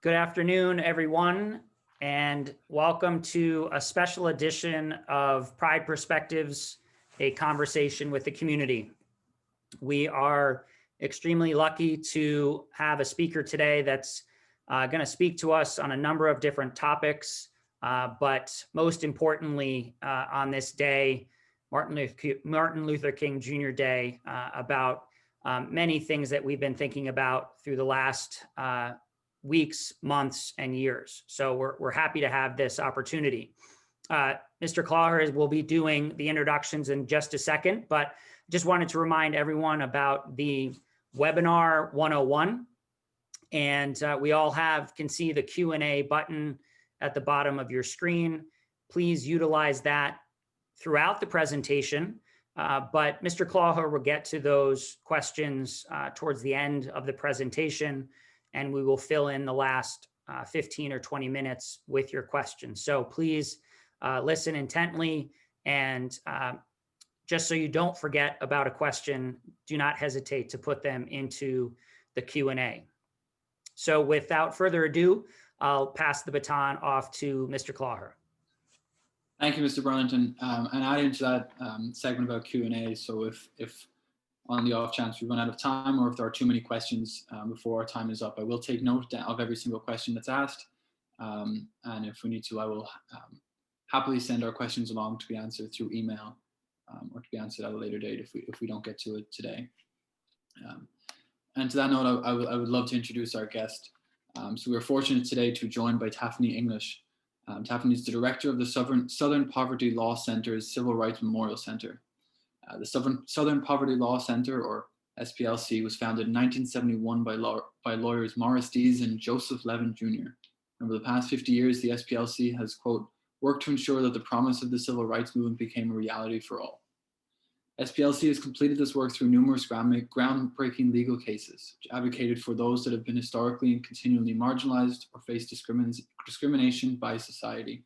Good afternoon, everyone, and welcome to a special edition of Pride Perspectives, a conversation with the community. We are extremely lucky to have a speaker today that's going to speak to us on a number of different topics, but most importantly, on this day, Martin Luther King Jr. Day, about many things that we've been thinking about through the last weeks, months, and years. So we're happy to have this opportunity. Mr. Clawher will be doing the introductions in just a second, but just wanted to remind everyone about the webinar 101. And we all can see the Q&A button at the bottom of your screen. Please utilize that throughout the presentation. But Mr. Clawher will get to those questions towards the end of the presentation, and we will fill in the last 15 or 20 minutes with your questions. So please listen intently, and just so you don't forget about a question, do not hesitate to put them into the Q&A. So without further ado, I'll pass the baton off to Mr. Clawher. Thank you, Mr. Burlington. And adding to that segment about Q&A, so if on the off chance we run out of time, or if there are too many questions before our time is up, I will take note of every single question that's asked. And if we need to, I will happily send our questions along to be answered through email or to be answered at a later date if we don't get to it today. And to that note, I would love to introduce our guest. So we're fortunate today to be joined by Tafeni English. Tafeni is the director of the Southern Poverty Law Center's Civil Rights Memorial Center. The Southern Poverty Law Center, or SPLC, was founded in 1971 by lawyers Morris Dees and Joseph Levin Jr. Over the past 50 years, the SPLC has, quote, worked to ensure that the promise of the civil rights movement became a reality for all. SPLC has completed this work through numerous groundbreaking legal cases, which advocated for those that have been historically and continually marginalized or face discrimination by society.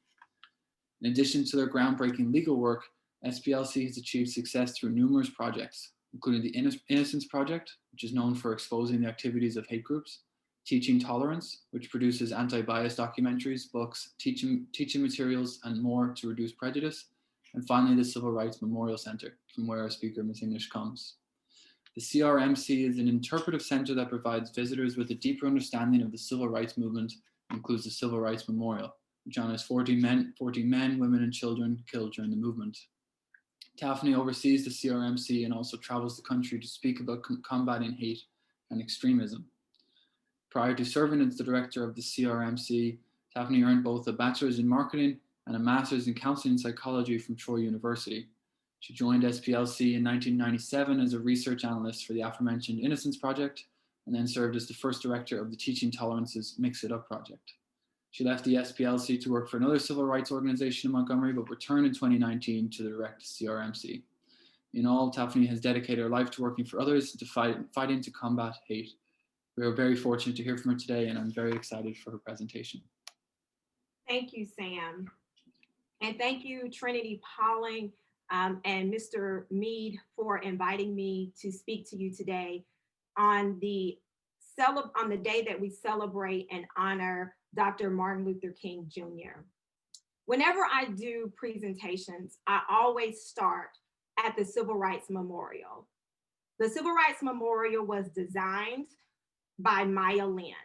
In addition to their groundbreaking legal work, SPLC has achieved success through numerous projects, including the Innocence Project, which is known for exposing the activities of hate groups, Teaching Tolerance, which produces anti-bias documentaries, books, teaching materials, and more to reduce prejudice, and finally the Civil Rights Memorial Center, from where our speaker, Ms. English, comes. The CRMC is an interpretive center that provides visitors with a deeper understanding of the civil rights movement, and includes the Civil Rights Memorial, which honors 40 men, women, and children killed during the movement. Tafeni oversees the CRMC and also travels the country to speak about combating hate and extremism. Prior to serving as the director of the CRMC, Tafeni earned both a bachelor's in marketing and a master's in counseling and psychology from Troy University. She joined SPLC in 1997 as a research analyst for the aforementioned Innocence Project, and then served as the first director of the Teaching Tolerance's Mix It Up project. She left the SPLC to work for another civil rights organization in Montgomery, but returned in 2019 to direct CRMC. In all, Tafeni has dedicated her life to working for others, to fighting to combat hate. We are very fortunate to hear from her today, and I'm very excited for her presentation. Thank you, Sam. And thank you, Trinity-Pawling and Mr. Mead, for inviting me to speak to you today on the day that we celebrate and honor Dr. Martin Luther King Jr. Whenever I do presentations, I always start at the Civil Rights Memorial. The Civil Rights Memorial was designed by Maya Lin.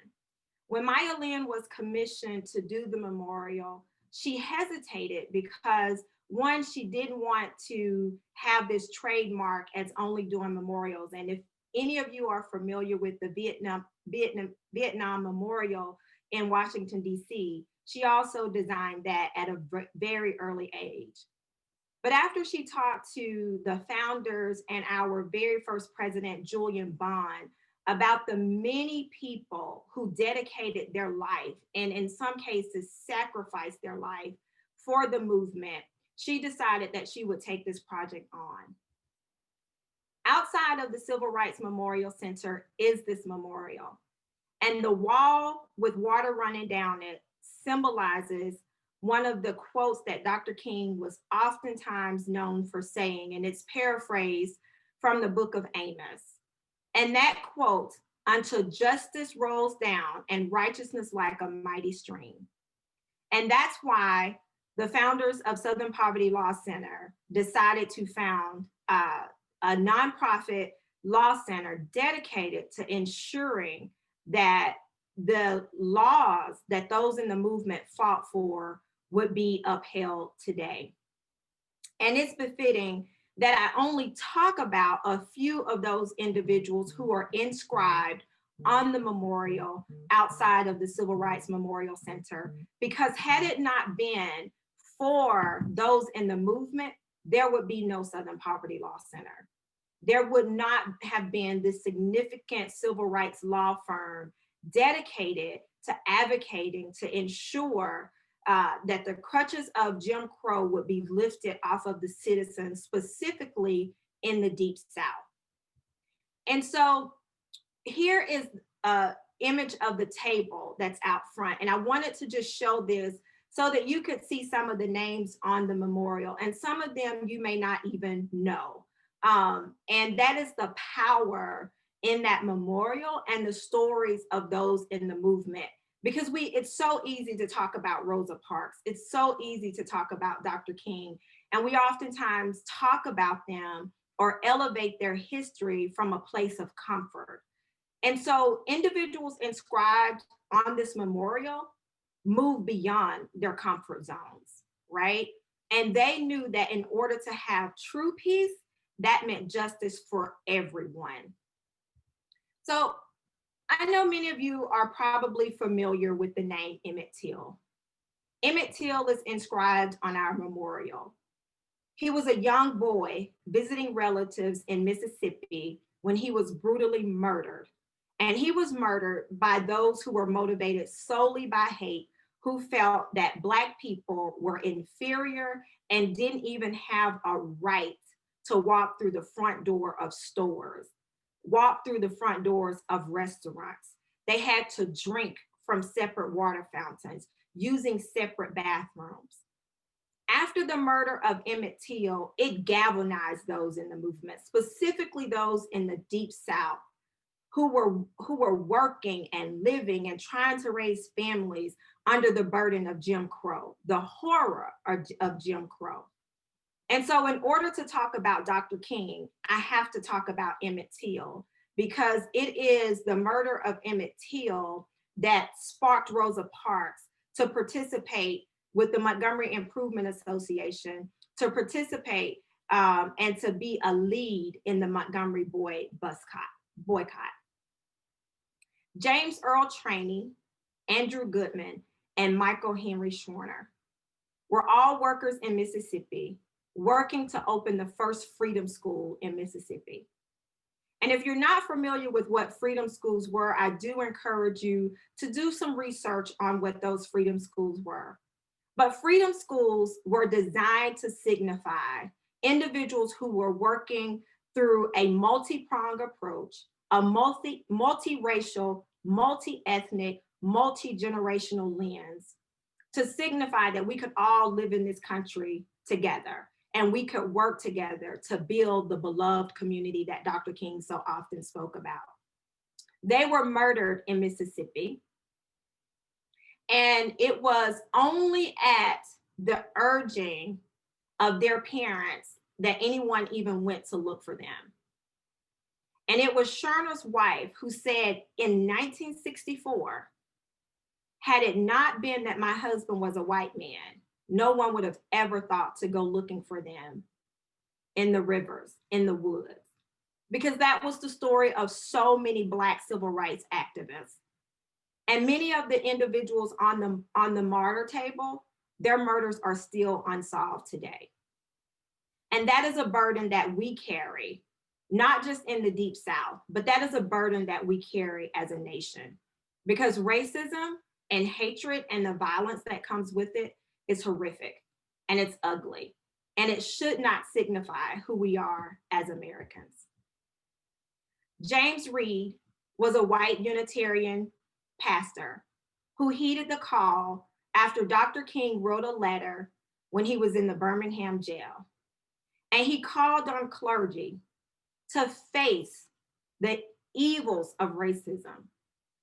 When Maya Lin was commissioned to do the memorial, she hesitated because, one, she didn't want to have this trademark as only doing memorials. And if any of you are familiar with the Vietnam Memorial in Washington, D.C., she also designed that at a very early age. But after she talked to the founders and our very first president, Julian Bond, about the many people who dedicated their life, and in some cases sacrificed their life for the movement, she decided that she would take this project on. Outside of the Civil Rights Memorial Center is this memorial. And the wall with water running down it symbolizes one of the quotes that Dr. King was oftentimes known for saying, and it's paraphrased from the book of Amos. And that quote, until justice rolls down and righteousness like a mighty stream. And that's why the founders of Southern Poverty Law Center decided to found a nonprofit law center dedicated to ensuring that the laws that those in the movement fought for would be upheld today. And it's befitting that I only talk about a few of those individuals who are inscribed on the memorial outside of the Civil Rights Memorial Center, because had it not been for those in the movement, there would be no Southern Poverty Law Center. There would not have been this significant civil rights law firm dedicated to advocating to ensure that the crutches of Jim Crow would be lifted off of the citizens, specifically in the Deep South. And so here is an image of the table that's out front. And I wanted to just show this so that you could see some of the names on the memorial, and some of them you may not even know. And that is the power in that memorial and the stories of those in the movement. Because it's so easy to talk about Rosa Parks. It's so easy to talk about Dr. King. And we oftentimes talk about them or elevate their history from a place of comfort. And so individuals inscribed on this memorial move beyond their comfort zones, right? And they knew that in order to have true peace, that meant justice for everyone. So I know many of you are probably familiar with the name Emmett Till. Emmett Till is inscribed on our memorial. He was a young boy visiting relatives in Mississippi when he was brutally murdered. And he was murdered by those who were motivated solely by hate, who felt that Black people were inferior and didn't even have a right to walk through the front door of stores, walk through the front doors of restaurants. They had to drink from separate water fountains, using separate bathrooms. After the murder of Emmett Till, it galvanized those in the movement, specifically those in the Deep South, who were working and living and trying to raise families under the burden of Jim Crow, the horror of Jim Crow. And so in order to talk about Dr. King, I have to talk about Emmett Till, because it is the murder of Emmett Till that sparked Rosa Parks to participate with the Montgomery Improvement Association, to participate and to be a lead in the Montgomery boycott. James Earl Trainey, Andrew Goodman, and Michael Henry Schwerner were all workers in Mississippi, working to open the first freedom school in Mississippi. And if you're not familiar with what freedom schools were, I do encourage you to do some research on what those freedom schools were. But freedom schools were designed to signify individuals who were working through a multi-pronged approach, a multi-racial, multi-ethnic, multi-generational lens, to signify that we could all live in this country together, and we could work together to build the beloved community that Dr. King so often spoke about. They were murdered in Mississippi, and it was only at the urging of their parents that anyone even went to look for them. And it was Schwerner's wife who said in 1964, had it not been that my husband was a white man, no one would have ever thought to go looking for them in the rivers, in the woods. Because that was the story of so many Black civil rights activists. And many of the individuals on the martyr table, their murders are still unsolved today. And that is a burden that we carry, not just in the Deep South, but that is a burden that we carry as a nation. Because racism and hatred and the violence that comes with it is horrific, and it's ugly, and it should not signify who we are as Americans. James Reed was a white Unitarian pastor who heeded the call after Dr. King wrote a letter when he was in the Birmingham jail. And he called on clergy to face the evils of racism,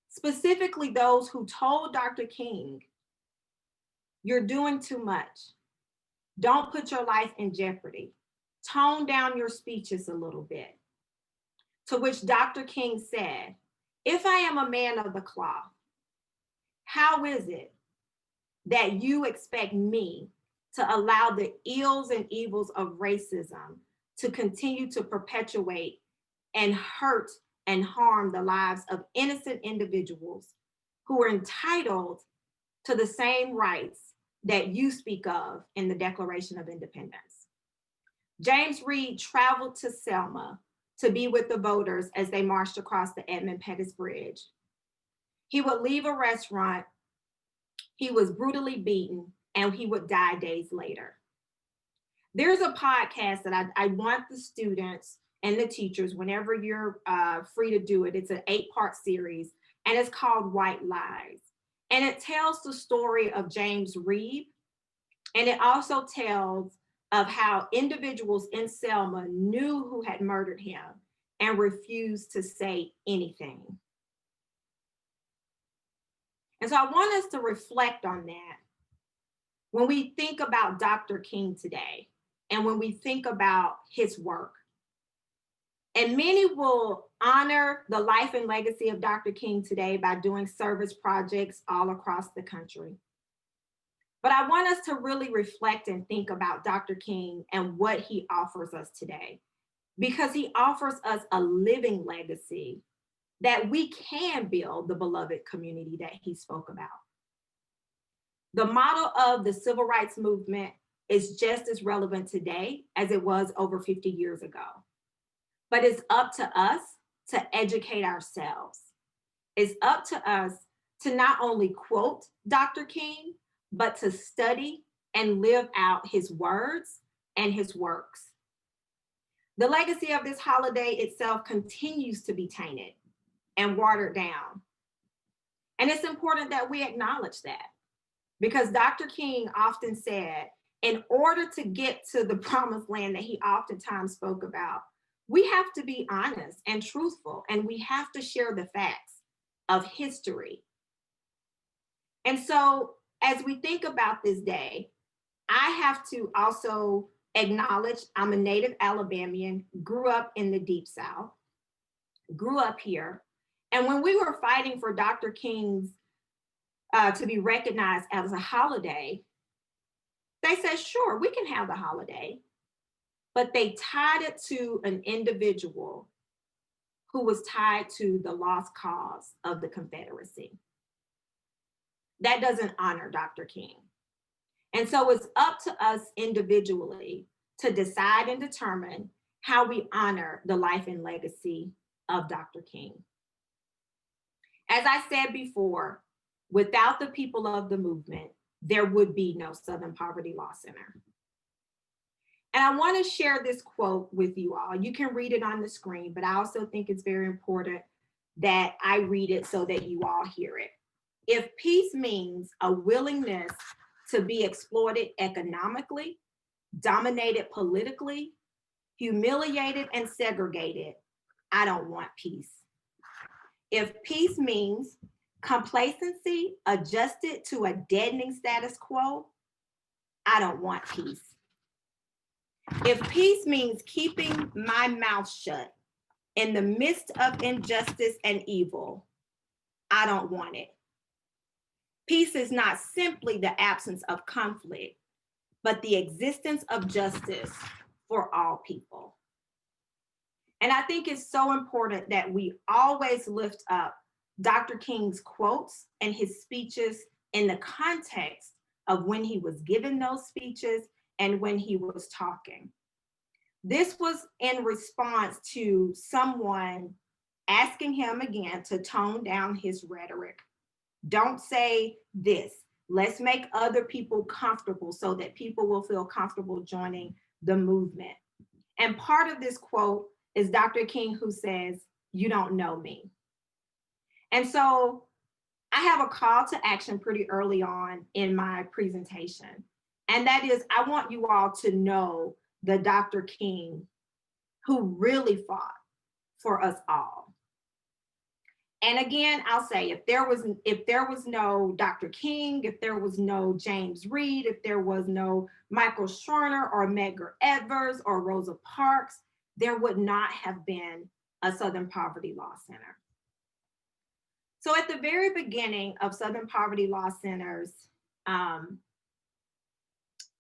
specifically those who told Dr. King, "You're doing too much. Don't put your life in jeopardy. Tone down your speeches a little bit." To which Dr. King said, "If I am a man of the cloth, how is it that you expect me to allow the ills and evils of racism to continue to perpetuate and hurt and harm the lives of innocent individuals who are entitled to the same rights that you speak of in the Declaration of Independence?" James Reed traveled to Selma to be with the voters as they marched across the Edmund Pettus Bridge. He would leave a restaurant, he was brutally beaten, and he would die days later. There's a podcast that I want the students and the teachers, whenever you're free to do it, it's an 8-part series, and it's called White Lies. And it tells the story of James Reed, and it also tells of how individuals in Selma knew who had murdered him and refused to say anything. And so I want us to reflect on that when we think about Dr. King today and when we think about his work. And many will honor the life and legacy of Dr. King today by doing service projects all across the country. But I want us to really reflect and think about Dr. King and what he offers us today, because he offers us a living legacy that we can build the beloved community that he spoke about. The model of the civil rights movement is just as relevant today as it was over 50 years ago. But it's up to us to educate ourselves. It's up to us to not only quote Dr. King, but to study and live out his words and his works. The legacy of this holiday itself continues to be tainted and watered down. And it's important that we acknowledge that, because Dr. King often said, in order to get to the promised land that he oftentimes spoke about, we have to be honest and truthful, and we have to share the facts of history. And so as we think about this day, I have to also acknowledge I'm a native Alabamian, grew up in the Deep South, grew up here. And when we were fighting for Dr. King's to be recognized as a holiday, they said, sure, we can have the holiday. But they tied it to an individual who was tied to the lost cause of the Confederacy. That doesn't honor Dr. King. And so it's up to us individually to decide and determine how we honor the life and legacy of Dr. King. As I said before, without the people of the movement, there would be no Southern Poverty Law Center. And I want to share this quote with you all. You can read it on the screen, but I also think it's very important that I read it so that you all hear it. If peace means a willingness to be exploited economically, dominated politically, humiliated and segregated, I don't want peace. If peace means complacency adjusted to a deadening status quo, I don't want peace. If peace means keeping my mouth shut in the midst of injustice and evil, I don't want it. Peace is not simply the absence of conflict, but the existence of justice for all people. And I think it's so important that we always lift up Dr. King's quotes and his speeches in the context of when he was given those speeches and when he was talking. This was in response to someone asking him again to tone down his rhetoric. Don't say this. Let's make other people comfortable so that people will feel comfortable joining the movement. And part of this quote is Dr. King, who says, "You don't know me." And so I have a call to action pretty early on in my presentation. And that is, I want you all to know the Dr. King who really fought for us all. And again, I'll say, if there was no Dr. King, if there was no James Reed, if there was no Michael Schorner or Medgar Evers or Rosa Parks, there would not have been a Southern Poverty Law Center. So at the very beginning of Southern Poverty Law Center's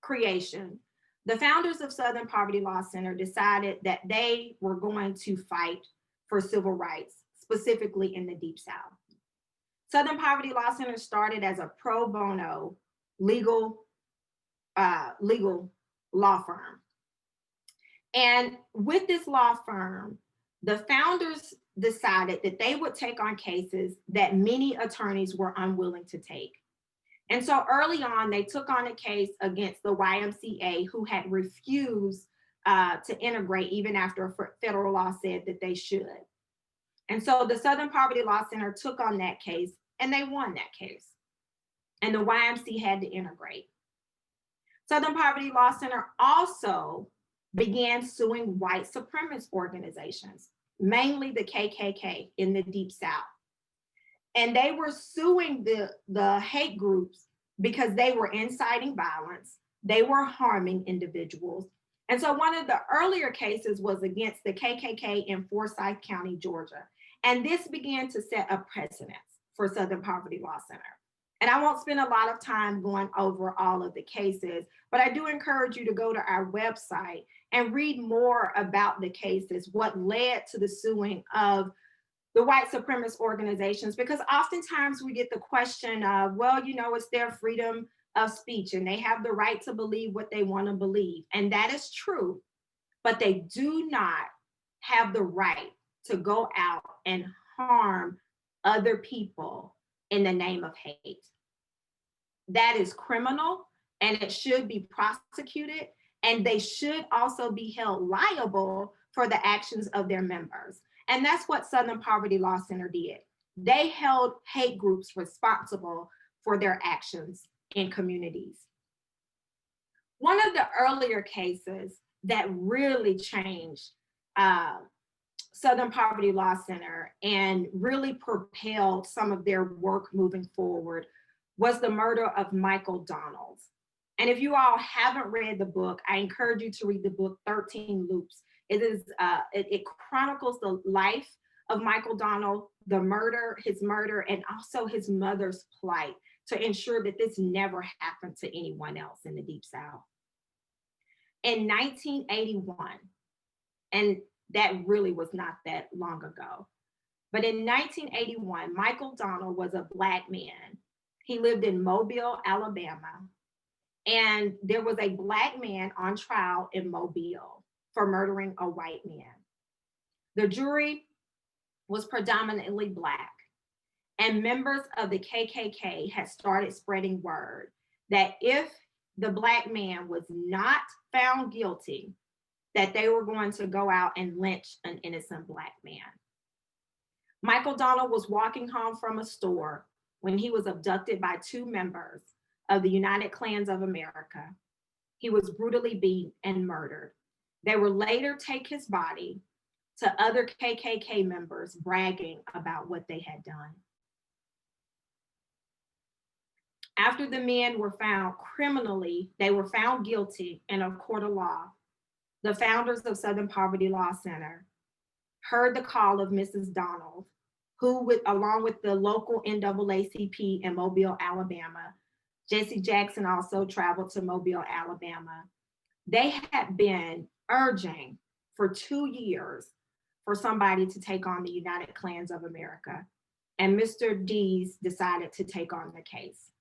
creation, the founders of Southern Poverty Law Center decided that they were going to fight for civil rights, specifically in the Deep South. Southern Poverty Law Center started as a pro bono legal law firm. And with this law firm, the founders decided that they would take on cases that many attorneys were unwilling to take. And so early on, they took on a case against the YMCA, who had refused to integrate even after federal law said that they should. And so the Southern Poverty Law Center took on that case and they won that case. And the YMCA had to integrate. Southern Poverty Law Center also began suing white supremacist organizations, mainly the KKK in the Deep South. And they were suing the hate groups because they were inciting violence, they were harming individuals. And so one of the earlier cases was against the KKK in Forsyth County, Georgia. And this began to set a precedent for Southern Poverty Law Center. And I won't spend a lot of time going over all of the cases, but I do encourage you to go to our website and read more about the cases, what led to the suing of the white supremacist organizations, because oftentimes we get the question of, well, you know, it's their freedom of speech and they have the right to believe what they want to believe. And that is true, but they do not have the right to go out and harm other people in the name of hate. That is criminal and it should be prosecuted, and they should also be held liable for the actions of their members. And that's what Southern Poverty Law Center did. They held hate groups responsible for their actions in communities. One of the earlier cases that really changed Southern Poverty Law Center and really propelled some of their work moving forward was the murder of Michael Donald. And if you all haven't read the book, I encourage you to read the book 13 Loops. It chronicles the life of Michael Donald, his murder, and also his mother's plight to ensure that this never happened to anyone else in the Deep South. In 1981, and that really was not that long ago, but in 1981, Michael Donald was a Black man. He lived in Mobile, Alabama, and there was a Black man on trial in Mobile for murdering a white man. The jury was predominantly Black, and members of the KKK had started spreading word that if the Black man was not found guilty, that they were going to go out and lynch an innocent Black man. Michael Donald was walking home from a store when he was abducted by two members of the United Klans of America. He was brutally beaten and murdered. They would later take his body to other KKK members bragging about what they had done. After the men were found they were found guilty in a court of law, the founders of Southern Poverty Law Center heard the call of Mrs. Donald, who, along with the local NAACP in Mobile, Alabama, Jesse Jackson also traveled to Mobile, Alabama. They had been urging for 2 years for somebody to take on the United Klans of America. And Mr. Dees decided to take on the case.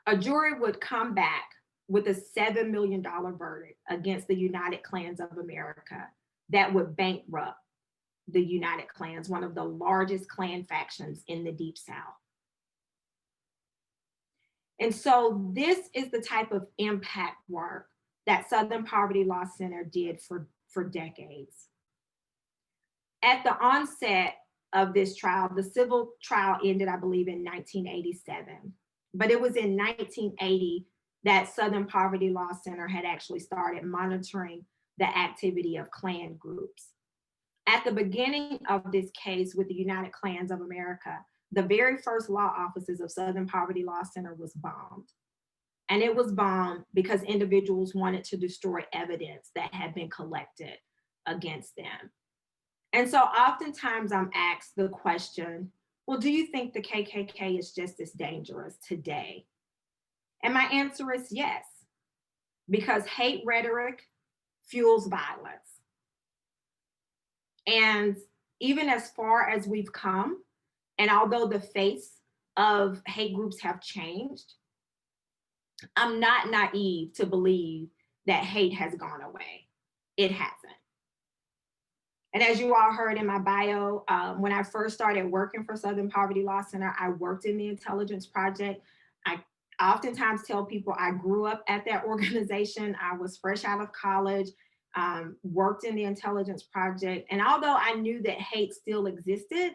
A jury would come back with a $7 million verdict against the United Klans of America that would bankrupt the United Klans, one of the largest Klan factions in the Deep South. And so this is the type of impact work that Southern Poverty Law Center did for decades. At the onset of this trial, the civil trial ended, I believe, in 1987. But it was in 1980 that Southern Poverty Law Center had actually started monitoring the activity of Klan groups. At the beginning of this case with the United Klans of America, the very first law offices of Southern Poverty Law Center was bombed. And it was bombed because individuals wanted to destroy evidence that had been collected against them. And so oftentimes I'm asked the question, well, do you think the KKK is just as dangerous today? And my answer is yes, because hate rhetoric fuels violence. And even as far as we've come, and although the face of hate groups have changed, I'm not naive to believe that hate has gone away. It hasn't. And as you all heard in my bio, when I first started working for Southern Poverty Law Center, I worked in the Intelligence Project. I oftentimes tell people I grew up at that organization. I was fresh out of college, worked in the Intelligence Project. And although I knew that hate still existed,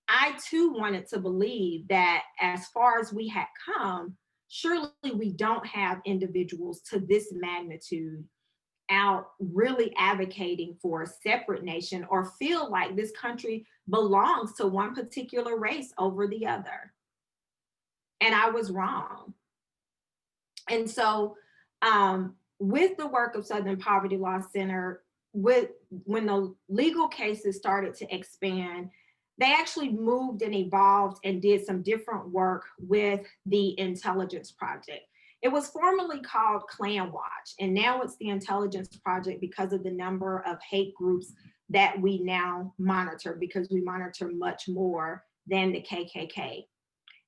I too wanted to believe that as far as we had come, surely we don't have individuals to this magnitude out really advocating for a separate nation or feel like this country belongs to one particular race over the other. And I was wrong. And so with the work of Southern Poverty Law Center, when the legal cases started to expand, they actually moved and evolved and did some different work with the Intelligence Project. It was formerly called Klan Watch, and now it's the Intelligence Project because of the number of hate groups that we now monitor, because we monitor much more than the KKK.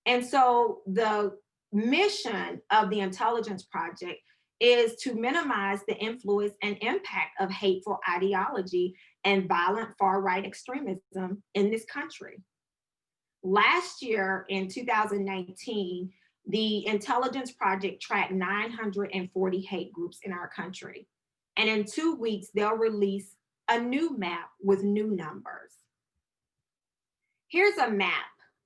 And so the mission of the Intelligence Project is to minimize the influence and impact of hateful ideology and violent far-right extremism in this country. Last year, in 2019, the Intelligence Project tracked 940 hate groups in our country. And in 2 weeks, they'll release a new map with new numbers. Here's a map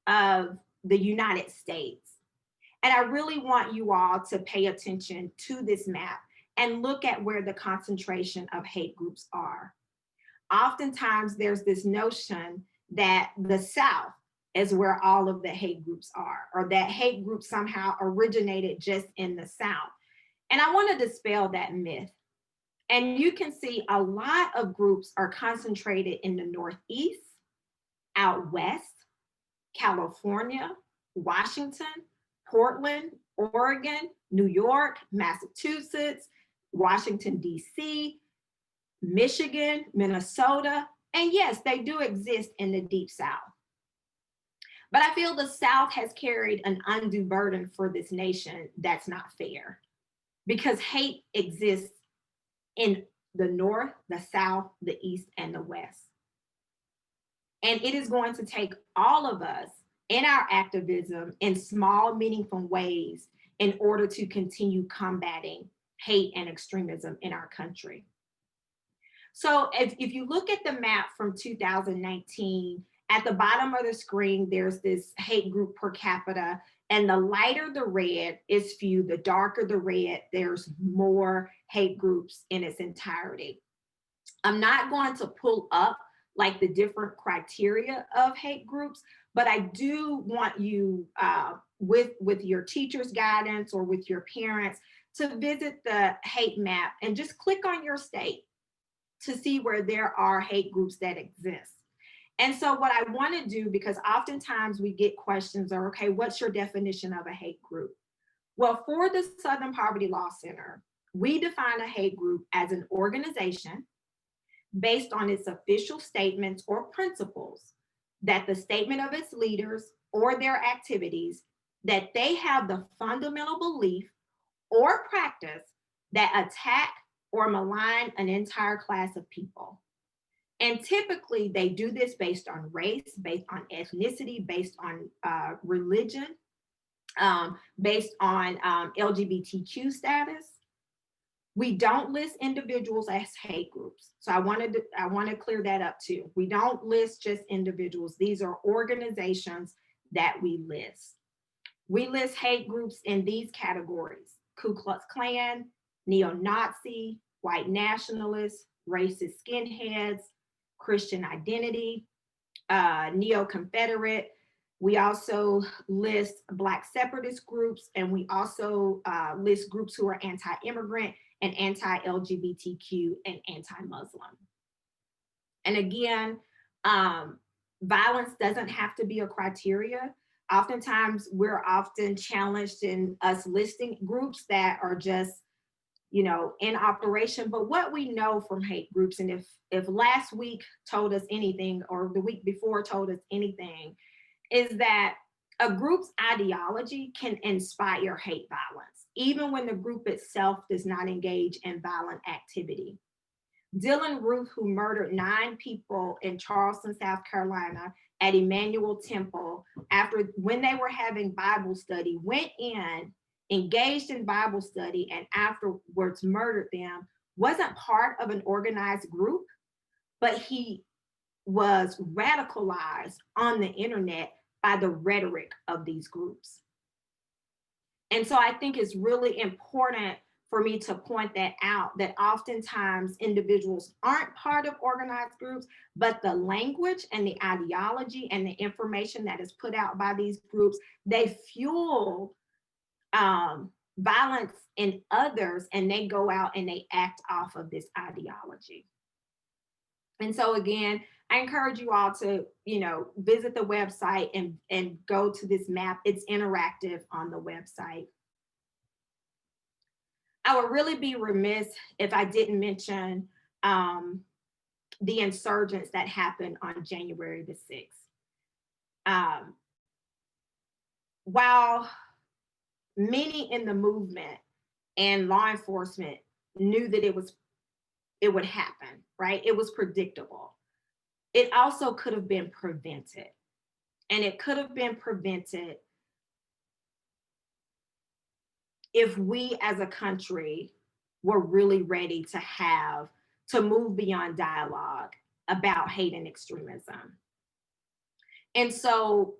of the United States. And I really want you all to pay attention to this map and look at where the concentration of hate groups are. Oftentimes, there's this notion that the South is where all of the hate groups are, or that hate groups somehow originated just in the South. And I want to dispel that myth. And you can see a lot of groups are concentrated in the Northeast, out West, California, Washington, Portland, Oregon, New York, Massachusetts, Washington, D.C., Michigan, Minnesota, and yes, they do exist in the Deep South. But I feel the South has carried an undue burden for this nation that's not fair, because hate exists in the North, the South, the East, and the West. And it is going to take all of us in our activism in small, meaningful ways in order to continue combating hate and extremism in our country. So if you look at the map from 2019, at the bottom of the screen, there's this hate group per capita, and the lighter the red is few, the darker the red, there's more hate groups in its entirety. I'm not going to pull up like the different criteria of hate groups, but I do want you, with your teacher's guidance or with your parents, to visit the hate map and just click on your state to see where there are hate groups that exist. And so what I want to do, because oftentimes we get questions are, okay, what's your definition of a hate group? Well, for the Southern Poverty Law Center, we define a hate group as an organization based on its official statements or principles that the statement of its leaders or their activities, that they have the fundamental belief or practice that attack or malign an entire class of people. And typically they do this based on race, based on ethnicity, based on religion, based on LGBTQ status. We don't list individuals as hate groups. So I want to clear that up too. We don't list just individuals. These are organizations that we list. We list hate groups in these categories: Ku Klux Klan, neo-Nazi, white nationalists, racist skinheads, Christian identity, neo-Confederate. We also list Black separatist groups, and we also list groups who are anti-immigrant and anti-LGBTQ and anti-Muslim. And again, violence doesn't have to be a criteria. Oftentimes, we're often challenged in us listing groups that are just, in operation. But what we know from hate groups, and if last week told us anything, or the week before told us anything, is that a group's ideology can inspire hate violence, even when the group itself does not engage in violent activity. Dylan Ruth, who murdered 9 people in Charleston, South Carolina at Emmanuel Temple, when they were having Bible study, went in, engaged in Bible study, and afterwards murdered them, wasn't part of an organized group, but he was radicalized on the internet by the rhetoric of these groups. And so I think it's really important for me to point that out, that oftentimes individuals aren't part of organized groups, but the language and the ideology and the information that is put out by these groups, they fuel violence in others, and they go out and they act off of this ideology. And so again, I encourage you all to, visit the website and go to this map. It's interactive on the website. I would really be remiss if I didn't mention the insurgents that happened on January the 6th. While many in the movement and law enforcement knew that it would happen, right? It was predictable. It also could have been prevented. And it could have been prevented if we as a country were really ready to move beyond dialogue about hate and extremism. And so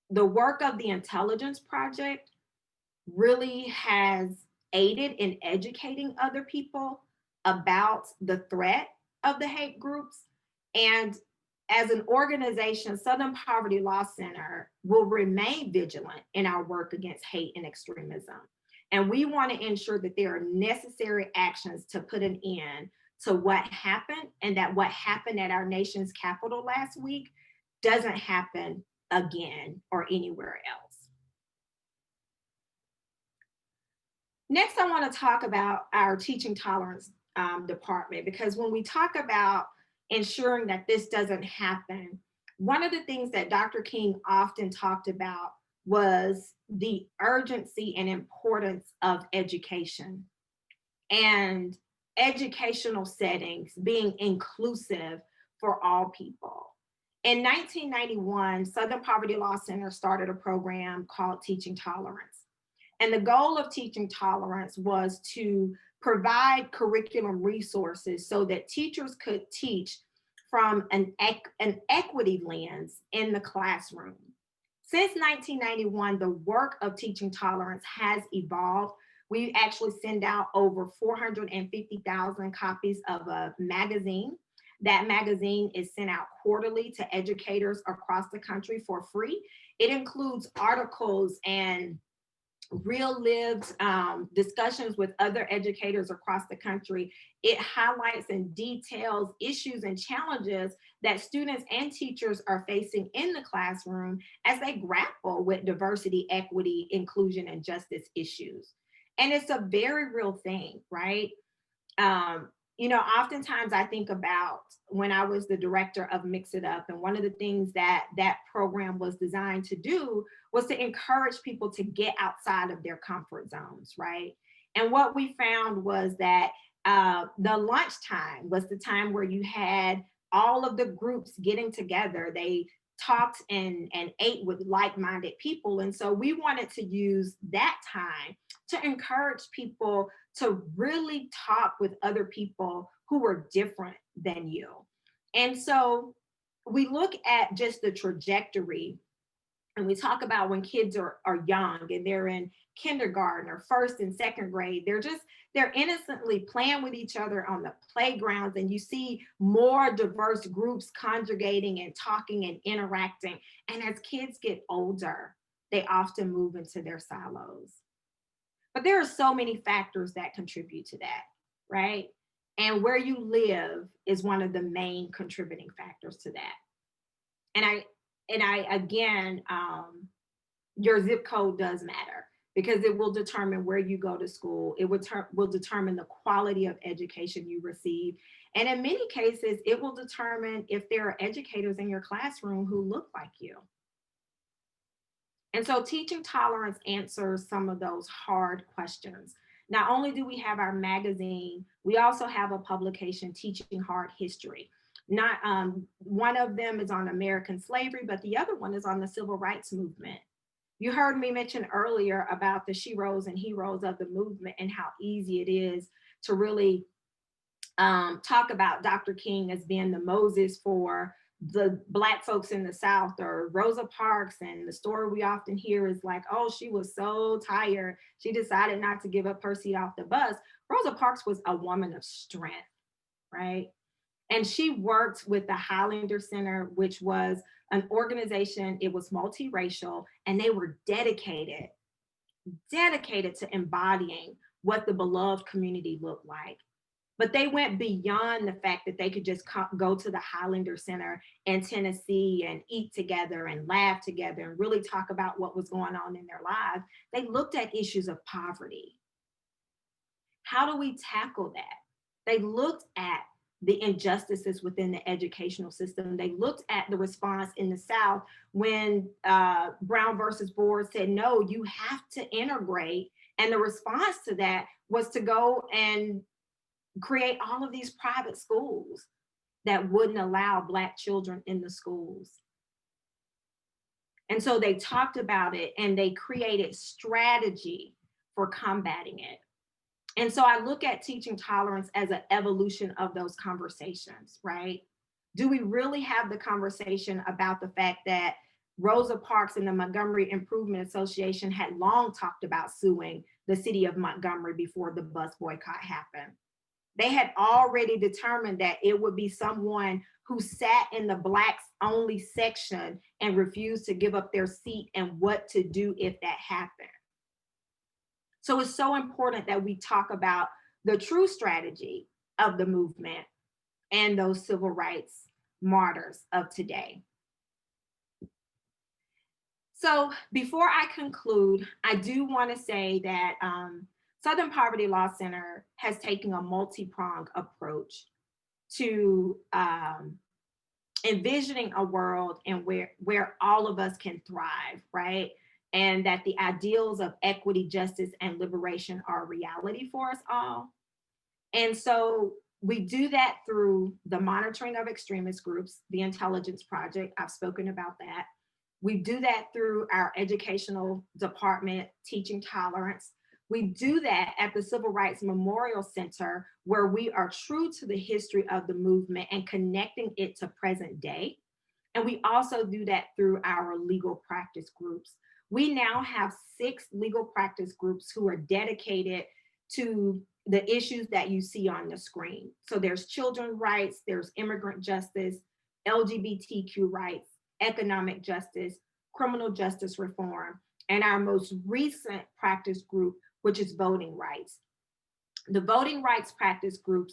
the work of the Intelligence Project really has aided in educating other people about the threat of the hate groups. And as an organization, Southern Poverty Law Center will remain vigilant in our work against hate and extremism. And we want to ensure that there are necessary actions to put an end to what happened, and that what happened at our nation's capital last week doesn't happen again or anywhere else. Next, I want to talk about our teaching tolerance department, because when we talk about ensuring that this doesn't happen, one of the things that Dr. King often talked about was the urgency and importance of education and educational settings being inclusive for all people. In 1991, Southern Poverty Law Center started a program called Teaching Tolerance. And the goal of Teaching Tolerance was to provide curriculum resources so that teachers could teach from an equity lens in the classroom. Since 1991, the work of Teaching Tolerance has evolved. We actually send out over 450,000 copies of a magazine. That magazine is sent out quarterly to educators across the country for free. It includes articles and real-lived discussions with other educators across the country. It highlights and details issues and challenges that students and teachers are facing in the classroom as they grapple with diversity, equity, inclusion, and justice issues. And it's a very real thing, right? Oftentimes I think about when I was the director of Mix It Up, and one of the things that program was designed to do was to encourage people to get outside of their comfort zones, right? And what we found was that the lunchtime was the time where you had all of the groups getting together. They talked and ate with like-minded people. And so we wanted to use that time to encourage people to really talk with other people who were different than you. And so we look at just the trajectory And we talk about when kids are young and they're in kindergarten or first and second grade, they're innocently playing with each other on the playgrounds, and you see more diverse groups congregating and talking and interacting. And as kids get older, they often move into their silos. But there are so many factors that contribute to that, right? And where you live is one of the main contributing factors to that. And I again, your zip code does matter because it will determine where you go to school. It will determine the quality of education you receive. And in many cases, it will determine if there are educators in your classroom who look like you. And so Teaching Tolerance answers some of those hard questions. Not only do we have our magazine, we also have a publication, Teaching Hard History. Not one of them is on American slavery, but the other one is on the civil rights movement. You heard me mention earlier about the sheroes and heroes of the movement and how easy it is to really talk about Dr. King as being the Moses for the Black folks in the South, or Rosa Parks. And the story we often hear is like, oh, she was so tired, she decided not to give up her seat off the bus. Rosa Parks was a woman of strength, right? And she worked with the Highlander Center, which was an organization, it was multiracial, and they were dedicated to embodying what the beloved community looked like. But they went beyond the fact that they could just go to the Highlander Center in Tennessee and eat together and laugh together and really talk about what was going on in their lives. They looked at issues of poverty. How do we tackle that? They looked at the injustices within the educational system. They looked at the response in the South when Brown versus Board said, no, you have to integrate. And the response to that was to go and create all of these private schools that wouldn't allow Black children in the schools. And so they talked about it and they created strategy for combating it. And so I look at Teaching Tolerance as an evolution of those conversations, right? Do we really have the conversation about the fact that Rosa Parks and the Montgomery Improvement Association had long talked about suing the city of Montgomery before the bus boycott happened? They had already determined that it would be someone who sat in the Blacks only section and refused to give up their seat and what to do if that happened. So it's so important that we talk about the true strategy of the movement and those civil rights martyrs of today. So before I conclude, I do want to say that Southern Poverty Law Center has taken a multi-pronged approach to envisioning a world and where all of us can thrive, right? And that the ideals of equity, justice, and liberation are a reality for us all. And so we do that through the monitoring of extremist groups, the Intelligence Project, I've spoken about that. We do that through our educational department, Teaching Tolerance. We do that at the Civil Rights Memorial Center, where we are true to the history of the movement and connecting it to present day. And we also do that through our legal practice groups. We now have 6 legal practice groups who are dedicated to the issues that you see on the screen. So there's children's rights, there's immigrant justice, LGBTQ rights, economic justice, criminal justice reform, and our most recent practice group, which is voting rights. The voting rights practice group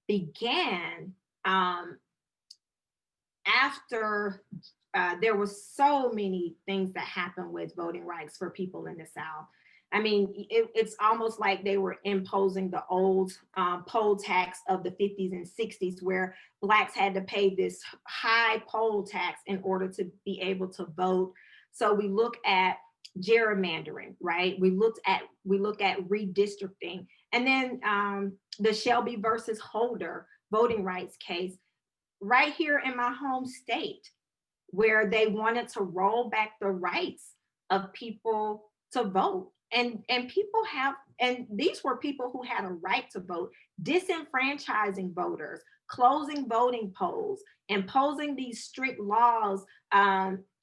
began after there was so many things that happened with voting rights for people in the South. I mean, it's almost like they were imposing the old poll tax of the 50s and 60s, where Blacks had to pay this high poll tax in order to be able to vote. So we look at gerrymandering, right? We look at redistricting, and then the Shelby versus Holder voting rights case right here in my home state, where they wanted to roll back the rights of people to vote. And these were people who had a right to vote, disenfranchising voters, closing voting polls, imposing these strict laws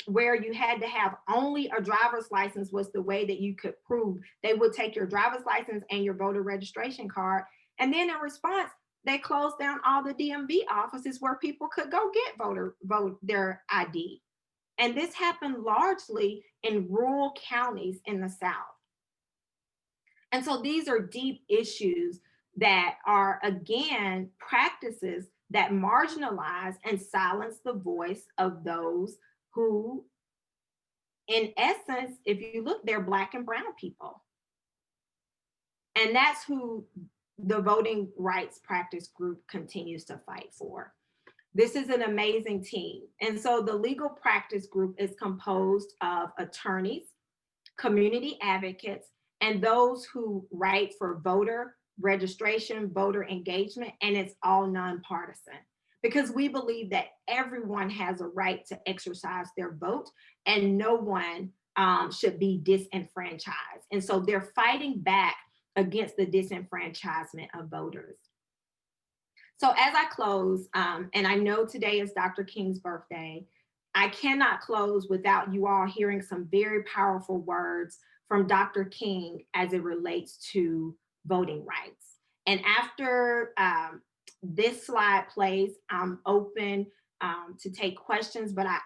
where you had to have only a driver's license was the way that you could prove. They would take your driver's license and your voter registration card. And then in response, they closed down all the DMV offices where people could go get their ID. And this happened largely in rural counties in the South. And so these are deep issues that are, again, practices that marginalize and silence the voice of those who, in essence, if you look, they're Black and brown people. And that's who the Voting Rights Practice Group continues to fight for. This is an amazing team. And so the Legal Practice Group is composed of attorneys, community advocates, and those who write for voter registration, voter engagement, and it's all nonpartisan. Because we believe that everyone has a right to exercise their vote and no one should be disenfranchised. And so they're fighting back against the disenfranchisement of voters. So as I close, and I know today is Dr. King's birthday, I cannot close without you all hearing some very powerful words from Dr. King as it relates to voting rights. And after this slide plays, I'm open to take questions, but I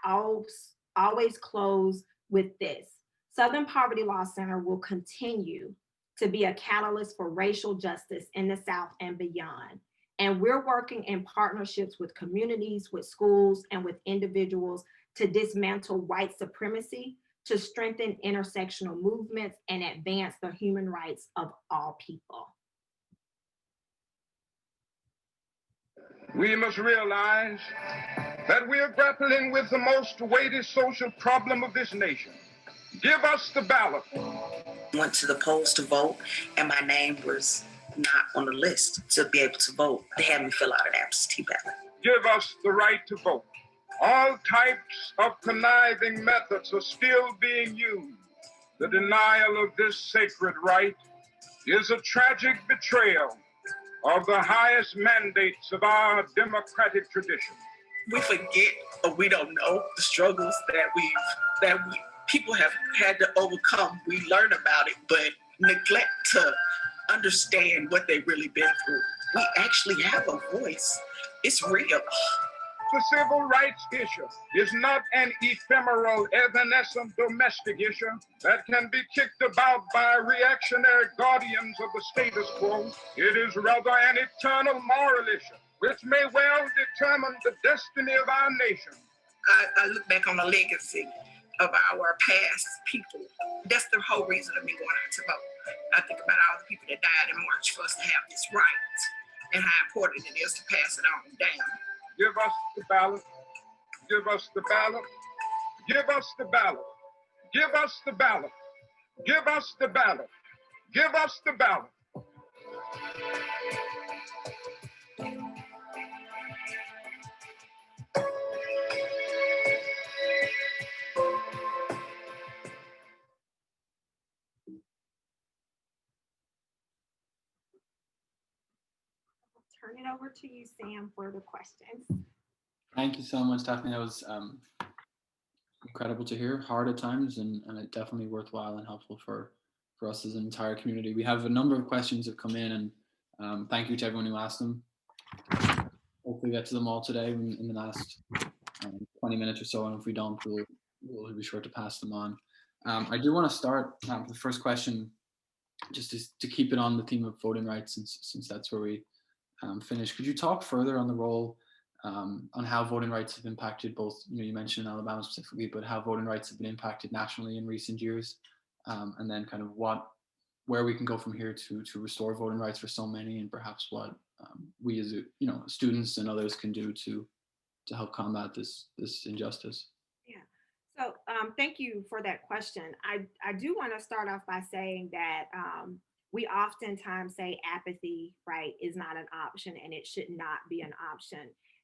always close with this. Southern Poverty Law Center will continue to be a catalyst for racial justice in the South and beyond. And we're working in partnerships with communities, with schools, and with individuals to dismantle white supremacy, to strengthen intersectional movements, and advance the human rights of all people. We must realize that we are grappling with the most weighty social problem of this nation. Give us the ballot. Went to the polls to vote, and my name was not on the list to be able to vote. They had me fill out an absentee ballot. Give us the right to vote. All types of conniving methods are still being used. The denial of this sacred right is a tragic betrayal of the highest mandates of our democratic tradition. We forget, or we don't know, the struggles that people have had to overcome. We learn about it, but neglect to understand what they've really been through. We actually have a voice. It's real. The civil rights issue is not an ephemeral, evanescent domestic issue that can be kicked about by reactionary guardians of the status quo. It is rather an eternal moral issue, which may well determine the destiny of our nation. I look back on the legacy of our past people. That's the whole reason of me going out to vote. I think about all the people that died in March for us to have this right and how important it is to pass it on down. Give us the ballot. Give us the ballot. Give us the ballot. Give us the ballot. Give us the ballot. Give us the ballot. Turn it over to you, Sam, for the questions. Thank you so much, Tafeni. That was incredible to hear, hard at times, and it definitely worthwhile and helpful for us as an entire community. We have a number of questions that come in, and thank you to everyone who asked them. Hopefully get to them all today in the last 20 minutes or so, and if we don't, we'll be sure to pass them on. I do want to start with the first question, just to keep it on the theme of voting rights, since that's where we finish. Could you talk further on the role on how voting rights have impacted both, you mentioned Alabama specifically, but how voting rights have been impacted nationally in recent years, and then kind of where we can go from here to restore voting rights for so many, and perhaps what we as students and others can do to help combat this injustice. Yeah. So thank you for that question. I do want to start off by saying that we oftentimes say apathy, right, is not an option, and it should not be an option.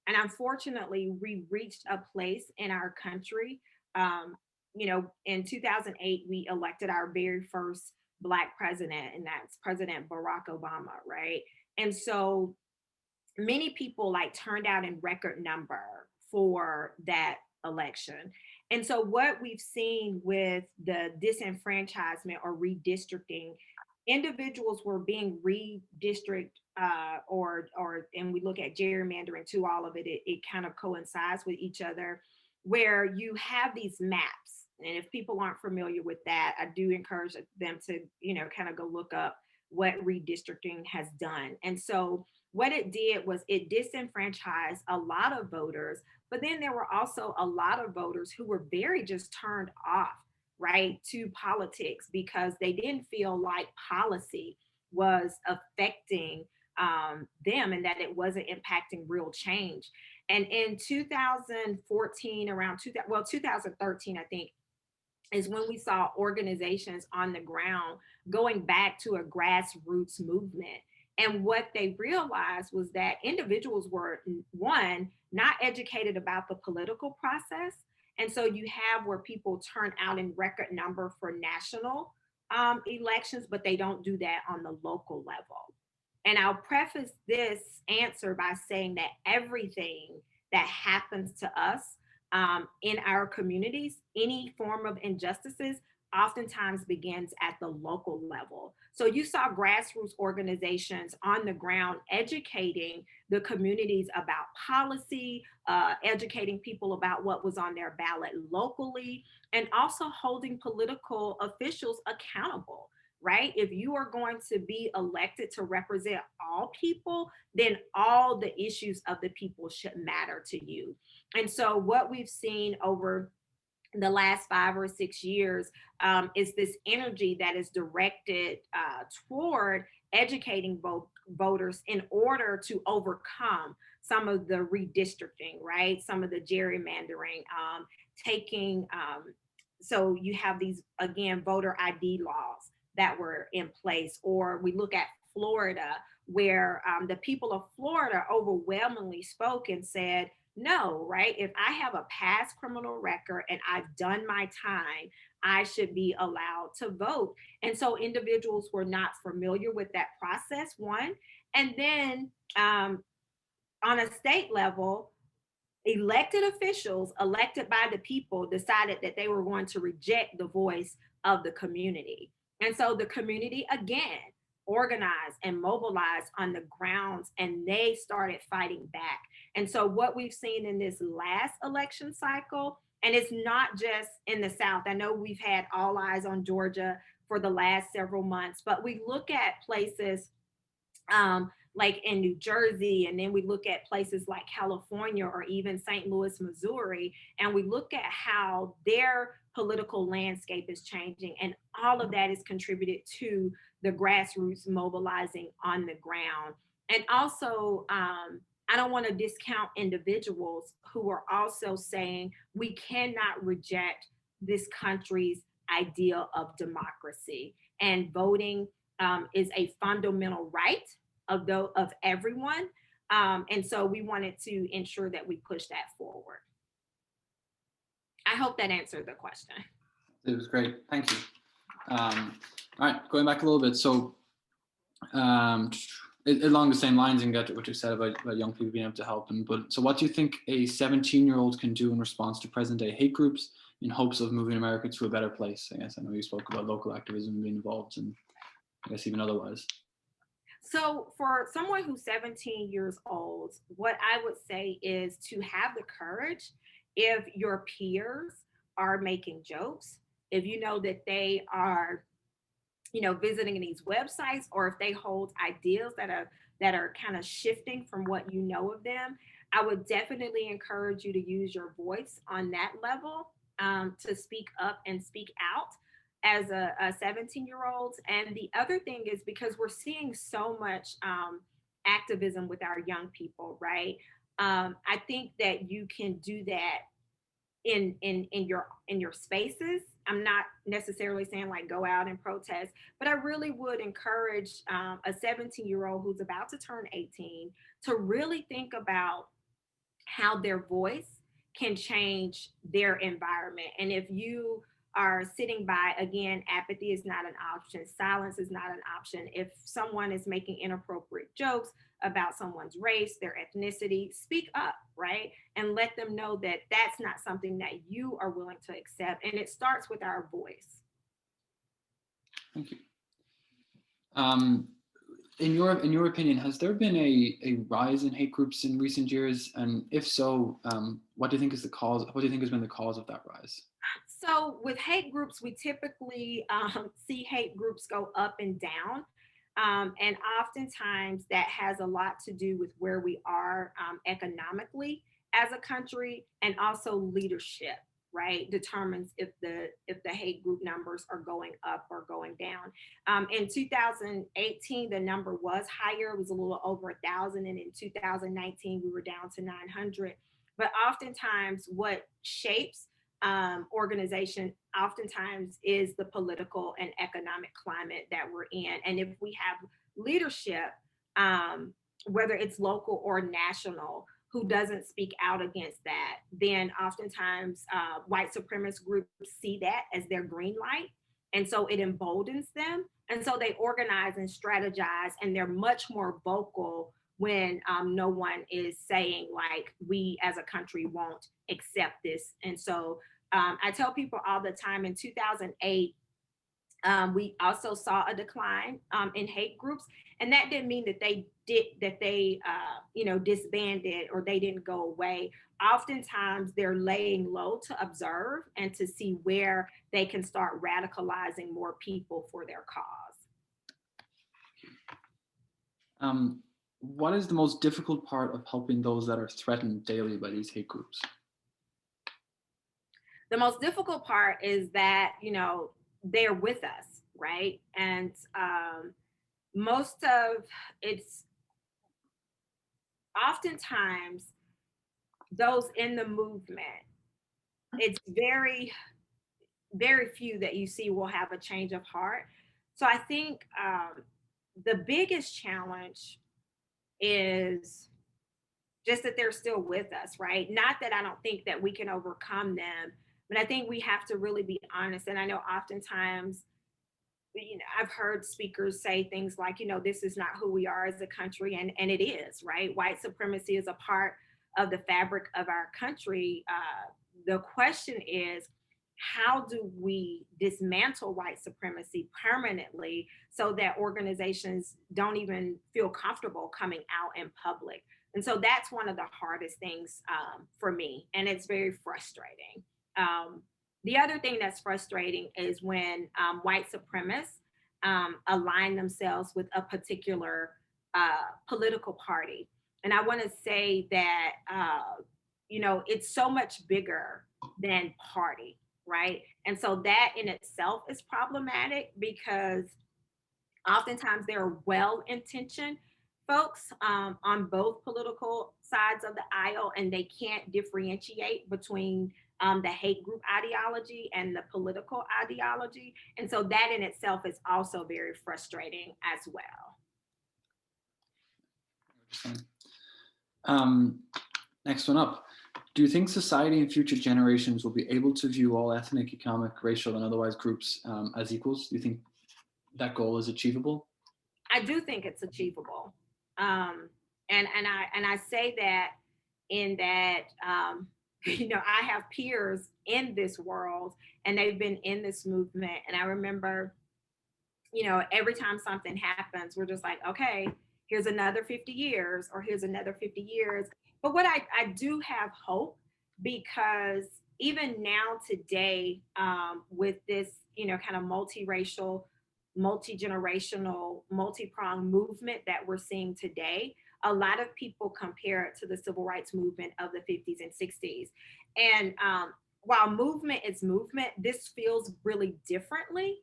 And unfortunately, we reached a place in our country, in 2008, we elected our very first Black president, and that's President Barack Obama, right? And so many people turned out in record number for that election. And so what we've seen with the disenfranchisement or redistricting, individuals were being redistricted, and we look at gerrymandering too, all of it kind of coincides with each other, where you have these maps. And if people aren't familiar with that, I do encourage them to, kind of go look up what redistricting has done. And so what it did was it disenfranchised a lot of voters, but then there were also a lot of voters who were very just turned off, right, to politics because they didn't feel like policy was affecting them and that it wasn't impacting real change. And in 2014, 2013, I think, is when we saw organizations on the ground going back to a grassroots movement. And what they realized was that individuals were, one, not educated about the political process. And so you have where people turn out in record number for national elections, but they don't do that on the local level. And I'll preface this answer by saying that everything that happens to us in our communities, any form of injustices, oftentimes begins at the local level. So you saw grassroots organizations on the ground educating the communities about policy, educating people about what was on their ballot locally, and also holding political officials accountable, right? If you are going to be elected to represent all people, then all the issues of the people should matter to you. And so what we've seen over the last 5 or 6 years is this energy that is directed toward educating voters in order to overcome some of the redistricting, right? Some of the gerrymandering, so you have these, again, voter ID laws that were in place. Or we look at Florida, where the people of Florida overwhelmingly spoke and said, no, right? If I have a past criminal record and I've done my time, I should be allowed to vote. And so individuals were not familiar with that process, one. And then on a state level, elected officials elected by the people decided that they were going to reject the voice of the community. And so the community, again, organized and mobilized on the grounds, and they started fighting back. And so what we've seen in this last election cycle, and it's not just in the South, I know we've had all eyes on Georgia for the last several months, but we look at places like in New Jersey, and then we look at places like California or even St. Louis, Missouri, and we look at how their political landscape is changing. And all of that is contributed to the grassroots mobilizing on the ground. And also, I don't want to discount individuals who are also saying we cannot reject this country's ideal of democracy, and voting is a fundamental right of everyone. And so we wanted to ensure that we push that forward. I hope that answered the question. It was great. Thank you. All right, going back a little bit. So along the same lines and get what you said about young people being able to help them. But so what do you think a 17-year-old can do in response to present day hate groups in hopes of moving America to a better place? I guess I know you spoke about local activism being involved, and I guess even otherwise. So for someone who's 17 years old, what I would say is to have the courage, if your peers are making jokes, if you know that they are, visiting these websites, or if they hold ideas that are kind of shifting from what you know of them, I would definitely encourage you to use your voice on that level, to speak up and speak out as a 17-year-old. And the other thing is, because we're seeing so much activism with our young people, right? I think that you can do that in your spaces. I'm not necessarily saying like go out and protest, but I really would encourage a 17-year-old who's about to turn 18 to really think about how their voice can change their environment. And if you are sitting by, again, apathy is not an option. Silence is not an option. If someone is making inappropriate jokes about someone's race, their ethnicity, speak up, right? And let them know that that's not something that you are willing to accept. And it starts with our voice. Thank you. In your opinion, has there been a rise in hate groups in recent years? And if so, what do you think is the cause? What do you think has been the cause of that rise? So with hate groups, we typically see hate groups go up and down. And oftentimes that has a lot to do with where we are economically as a country, and also leadership, right, determines if the hate group numbers are going up or going down. In 2018, the number was higher; it was a little over 1,000, and in 2019 we were down to 900. But oftentimes, what shapes organization oftentimes is the political and economic climate that we're in. And if we have leadership, whether it's local or national, who doesn't speak out against that, then oftentimes white supremacist groups see that as their green light. And so it emboldens them. And so they organize and strategize, and they're much more vocal when no one is saying, like, we as a country won't accept this. And so I tell people all the time, in 2008, we also saw a decline in hate groups, and that didn't mean that they disbanded or they didn't go away. Oftentimes, they're laying low to observe and to see where they can start radicalizing more people for their cause. What is the most difficult part of helping those that are threatened daily by these hate groups? The most difficult part is that, they're with us, right? And most of it's oftentimes those in the movement, it's very, very few that you see will have a change of heart. So I think the biggest challenge is just that they're still with us, right? Not that I don't think that we can overcome them, but I think we have to really be honest. And I know oftentimes, I've heard speakers say things like, this is not who we are as a country. And it is, right? White supremacy is a part of the fabric of our country. The question is, how do we dismantle white supremacy permanently so that organizations don't even feel comfortable coming out in public? And so that's one of the hardest things for me, and it's very frustrating. The other thing that's frustrating is when white supremacists align themselves with a particular political party. And I want to say that, it's so much bigger than party, right? And so that in itself is problematic, because oftentimes there are well-intentioned folks on both political sides of the aisle, and they can't differentiate between the hate group ideology and the political ideology. And so that in itself is also very frustrating as well. Next one up. Do you think society and future generations will be able to view all ethnic, economic, racial, and otherwise groups as equals? Do you think that goal is achievable? I do think it's achievable. And I say that in that, I have peers in this world, and they've been in this movement. And I remember, every time something happens, we're just like, okay, here's another 50 years, or here's another 50 years. But what I do have hope, because even now today, with this, kind of multiracial, multi-generational, multi-pronged movement that we're seeing today, a lot of people compare it to the civil rights movement of the 50s and 60s. And while movement is movement, this feels really differently,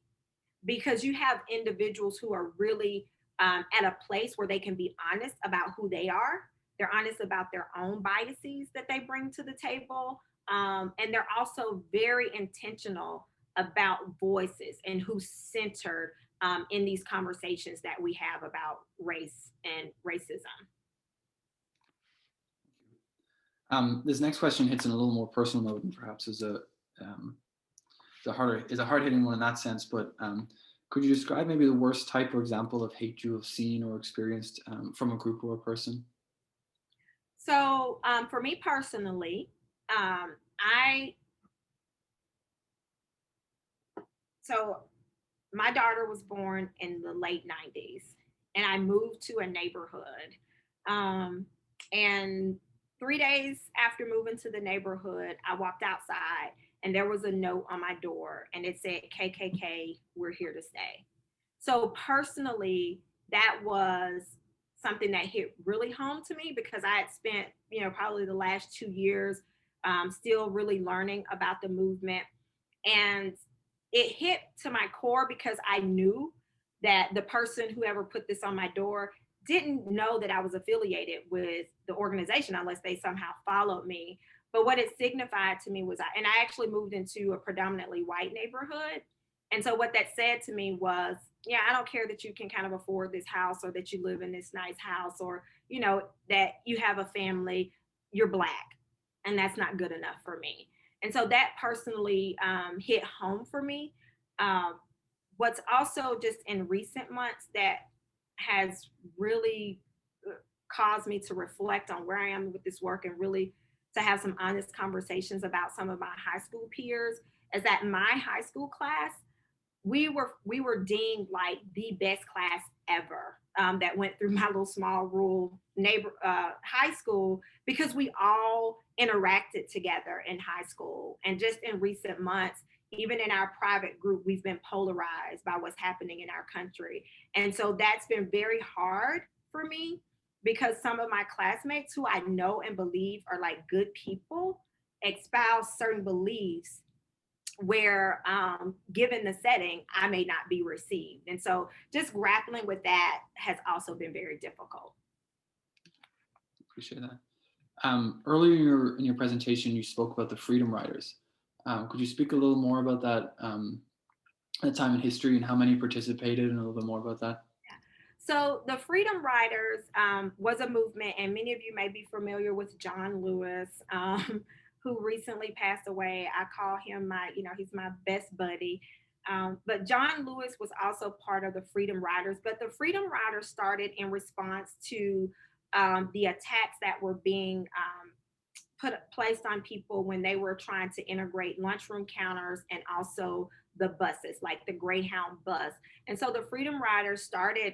because you have individuals who are really at a place where they can be honest about who they are. They're honest about their own biases that they bring to the table. And they're also very intentional about voices and who's centered in these conversations that we have about race and racism. This next question hits on a little more personal note, and perhaps is a hard-hitting one in that sense. But Could you describe maybe the worst type or example of hate you have seen or experienced from a group or a person? So for me personally, I so my daughter was born in the late 90s, and I moved to a neighborhood. Um, and 3 days after moving to the neighborhood, I walked outside and there was a note on my door and it said, KKK, we're here to stay. So personally, that was something that hit really home to me because I had spent, probably the last 2 years still really learning about the movement. And it hit to my core because I knew that the person, whoever put this on my door, didn't know that I was affiliated with the organization unless they somehow followed me. But what it signified to me was, and I actually moved into a predominantly white neighborhood. And so what that said to me was, yeah, I don't care that you can kind of afford this house or that you live in this nice house or, that you have a family, you're Black. And that's not good enough for me. And so that personally hit home for me. Um, what's also just in recent months that has really caused me to reflect on where I am with this work and really to have some honest conversations about some of my high school peers is that my high school class, we were deemed like the best class ever that went through my little small rural high school because we all interacted together in high school. And just in recent months, even in our private group, we've been polarized by what's happening in our country. And so that's been very hard for me because some of my classmates who I know and believe are like good people espouse certain beliefs where given the setting, I may not be received. And so just grappling with that has also been very difficult. Appreciate that. Earlier in your presentation, you spoke about the Freedom Riders. Could you speak a little more about that, that time in history and how many participated and a little bit more about that? So the Freedom Riders was a movement, and many of you may be familiar with John Lewis, who recently passed away. I call him he's my best buddy. But John Lewis was also part of the Freedom Riders, but the Freedom Riders started in response to the attacks that were being placed on people when they were trying to integrate lunchroom counters and also the buses, like the Greyhound bus. And so the Freedom Riders started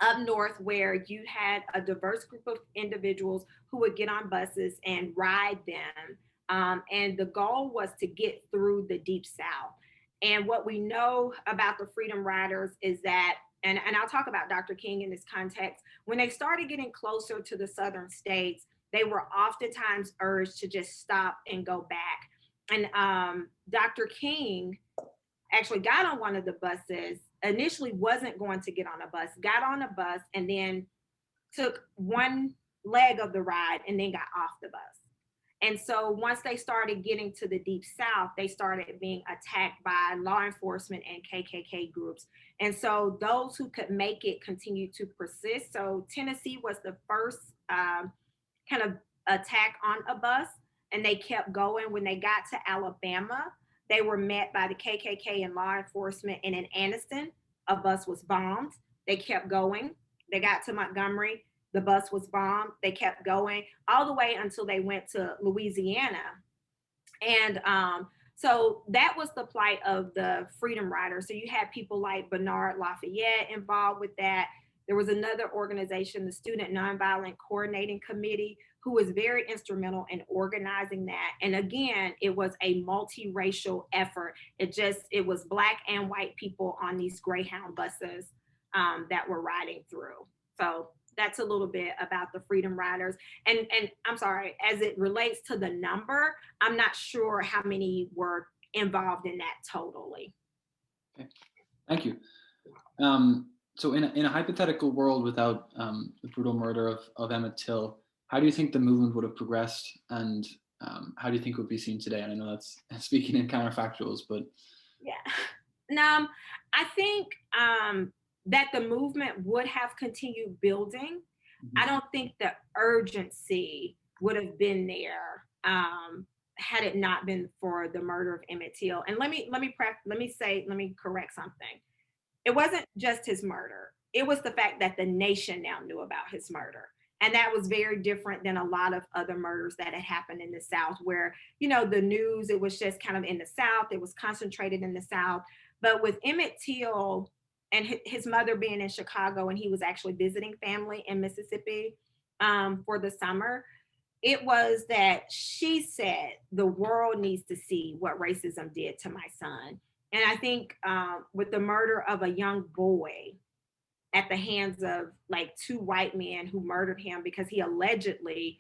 up north where you had a diverse group of individuals who would get on buses and ride them. And the goal was to get through the Deep South. And what we know about the Freedom Riders is that, and I'll talk about Dr. King in this context, when they started getting closer to the southern states, they were oftentimes urged to just stop and go back. And Dr. King actually got on one of the buses, initially wasn't going to get on a bus, got on a bus and then took one leg of the ride and then got off the bus. And so once they started getting to the Deep South, they started being attacked by law enforcement and KKK groups. And so those who could make it continued to persist. So Tennessee was the first kind of attack on a bus, and they kept going. When they got to Alabama, they were met by the KKK and law enforcement. And in Anniston, a bus was bombed. They kept going. They got to Montgomery. The bus was bombed. They kept going all the way until they went to Louisiana. And so that was the plight of the Freedom Riders. So you had people like Bernard Lafayette involved with that. There was another organization, the Student Nonviolent Coordinating Committee, who was very instrumental in organizing that. And again, it was a multiracial effort. It was Black and white people on these Greyhound buses that were riding through. So that's a little bit about the Freedom Riders. And I'm sorry, as it relates to the number, I'm not sure how many were involved in that totally. Okay, thank you. So in a hypothetical world without the brutal murder of Emmett Till, how do you think the movement would have progressed, and how do you think it would be seen today? And I know that's speaking in counterfactuals, but yeah. No, I think that the movement would have continued building. Mm-hmm. I don't think the urgency would have been there had it not been for the murder of Emmett Till. And let me correct something. it wasn't just his murder. It was the fact that the nation now knew about his murder. And that was very different than a lot of other murders that had happened in the South, where, you know, the news, it was just kind of in the South, it was concentrated in the South. But with Emmett Till and his mother being in Chicago, and he was actually visiting family in Mississippi for the summer, it was that she said, the world needs to see what racism did to my son. And I think with the murder of a young boy at the hands of like two white men who murdered him because he allegedly